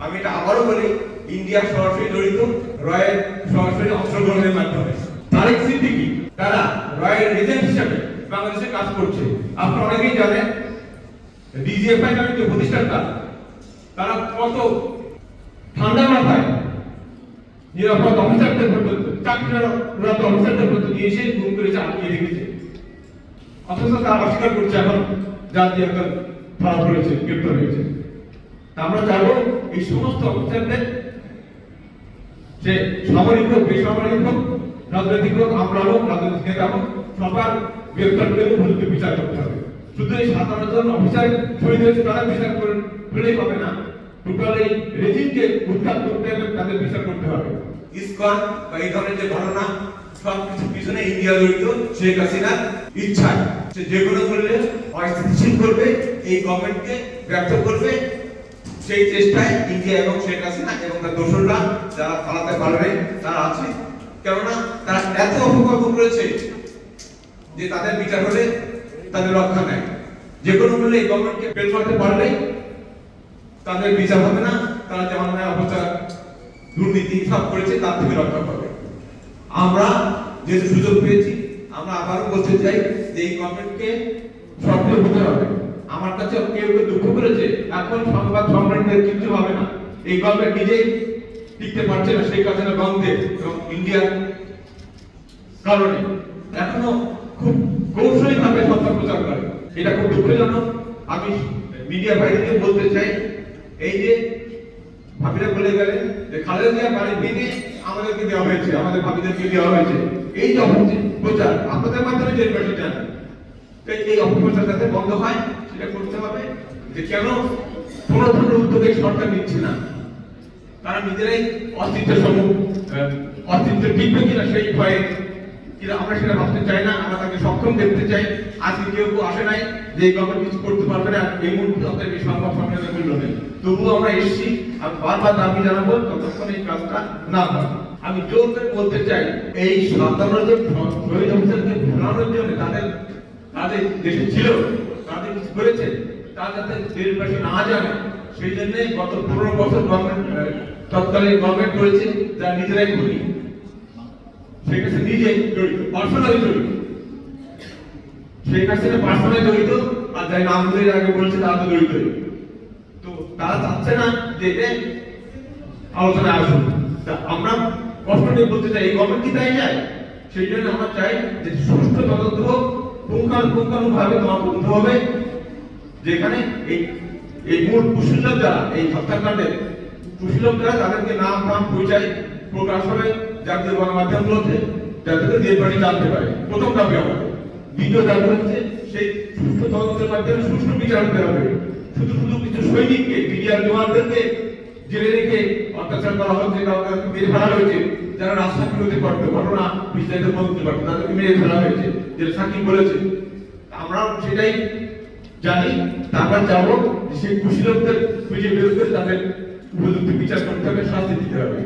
আমি এটা আবারও বলি, ইন্ডিয়া সরাসরি জড়িত রয়ের সরাসরি অংশগ্রহণের মাধ্যমে। তারেক সিদ্দিকী তারা রয়ের এজেন্ট হিসেবে বাংলাদেশে কাজ করছে। আপনারা অনেকেই জানেন ডিজিএফআই নামে যে প্রতিষ্ঠানটা, তারা কত ঠান্ডা মাথায় নিরাপদ অফিসারদের পর্যন্ত, চাকরিরত অফিসারদের পর্যন্ত নিয়ে এসে গুম করে আটকিয়ে রেখেছে। অথচ তারা অস্বীকার করছে এখন জাতীয় একজন ধরা পড়েছে, গ্রেপ্তার হয়েছে। আমরা চাইবো এই সমস্ত অফিসারদের, সে সামরিক হোক, বেসামরিক হোক, রাজনৈতিক হোক, আমরা হোক, রাজনৈতিক নেতা হোক, সবার গ্রেপ্তার করে উপযুক্ত বিচার করতে হবে। শুধু এই 57 জন অফিসার শহীদ হয়েছে তারা বিচার করলেই হবে না, টোটাল এই রেজিমকে উৎখাত করতে হবে, তাদের বিচার করতে হবে। ইসকন বা এই ধরনের যে ঘটনা, সবকিছু পিছনে ইন্ডিয়া জড়িত। শেখ হাসিনার ইচ্ছায় সে যে কোনো করলে অস্থিতিশীল করবে, এই গভর্নমেন্টকে ব্যর্থ করবে, সেই চেষ্টায় ইন্ডিয়া এবং শেখ হাসিনা এবং তার দোসররা যারা পালাতে পারবে তারা আছে। কেননা তারা এত অপকর্ম করেছে যে তাদের বিচার হলে তাদের রক্ষা নেই। যে কোনো মূল্যে এই গভর্নমেন্টকে ফেল করতে পারলে তাদের বিচার হবে না, তারা যে অন্যায় অবস্থা, দুর্নীতি সব করেছে তার থেকে রক্ষা পাবে। আমরা যেহেতু সুযোগ পেয়েছি, আমরা আবারও বলতে চাই যে এই গভর্নমেন্টকে সক্রিয় হতে হবে। আমার কাছে কেউ কেউ দুঃখ করেছে, এখন সংবাদ সম্মেলনের কিছু হবে না। এই গভর্নমেন্ট নিজেই টিকতে পারছে না শেখ হাসিনা গন্ধে এবং ইন্ডিয়ার কারণে এখনো খুব কৌশলী ভাবে সত্য প্রচার করে। এটা খুব দুঃখজনক। আমি মিডিয়া ভাইদেরকে বলতে চাই, এই যে ভাবিরা বলে গেলেন যে খালেদা জিয়া বাড়ি ভেঙে আমাদেরকে দেওয়া হয়েছে, আমাদের ভাবিদেরকে দেওয়া হয়েছে, এই যে অপপ্রচার আপনাদের মাধ্যমে যে বেশি জানেন, এই অপপ্রচার যাতে বন্ধ হয় সেটা করতে হবে। যে কেন কোনো ধরনের উদ্যোগে সরকার নিচ্ছে না, তারা নিজেরাই অস্তিত্ব টিকবে কিনা সেই ভয়ে, কিন্তু আমরা সেটা ভাবতে চাই না। আমরা তাকে সক্ষম দেখতে চাই। আজকে কেউ আসে নাই যে গভর্নমেন্ট কিছু করতে পারবে না, এই মুহূর্তে আপনাদের এই সংবাদ সম্মেলনের মূল্য নেই। তবুও আমরা এসেছি আর বারবার দাবি জানাবো ততক্ষণ এই কাজটা না হয়। আমি জোর করে বলতে চাই, এই 57 জন শহীদ অফিসারকে ভোলানোর জন্য তাদের দেশে ছিল, তাদের কিছু করেছে, তা যাতে দেশবাসী না জানে সেই জন্য গত 15 বছর গভর্নমেন্ট, তৎকালীন গভর্নমেন্ট করেছে যা নিজেরাই করি। শেখ হাসিনা নিজে জড়িত, পার্সোনালি জড়িত, শেখ হাসিনা পার্সোনালি জড়িত, আর যাই নামগুলির আগে বলছে তারা তো জড়িত। তো তারা চাচ্ছে না যে আলোচনায় আসুন। আমরা কষ্ট নিয়ে বলতে চাই, এই গভর্নমেন্ট কি তাই চায়? সেই জন্য আমরা চাই যে সুষ্ঠু তদন্ত হোক, পুঙ্খানুপুঙ্খানুভাবে তদন্ত হবে, যেখানে এই মূল কুশীলক যারা, এই হত্যাকাণ্ডের কুশীলক যারা, তাদেরকে নাম পরিচয় প্রকাশ হবে জাতীয় গণমাধ্যমগুলোতে, যাতে দেশবাসী জানতে পারে। প্রথম দাবি আমাদের। দ্বিতীয় দাবি হচ্ছে সেই সুষ্ঠু তদন্তের মাধ্যমে সুষ্ঠু বিচার হতে হবে। শুধু কিছু সৈনিককে, মিডিয়ার জওয়ানদেরকে জেলে রেখে অত্যাচার করা হচ্ছে, কাউকে মেরে ফেলা হয়েছে, যারা রাজসাক্ষী হতে পারতো, ঘটনা বিস্তারিত বলতে পারতো, তাদেরকে মেরে ফেলা হয়েছে, যে সাক্ষী বলেছে। আমরা সেটাই জানি। আমরা চাবো সেই কুশীলকদের খুঁজে বের করে তাদের উপযুক্ত বিচার করতে হবে, শাস্তি দিতে হবে।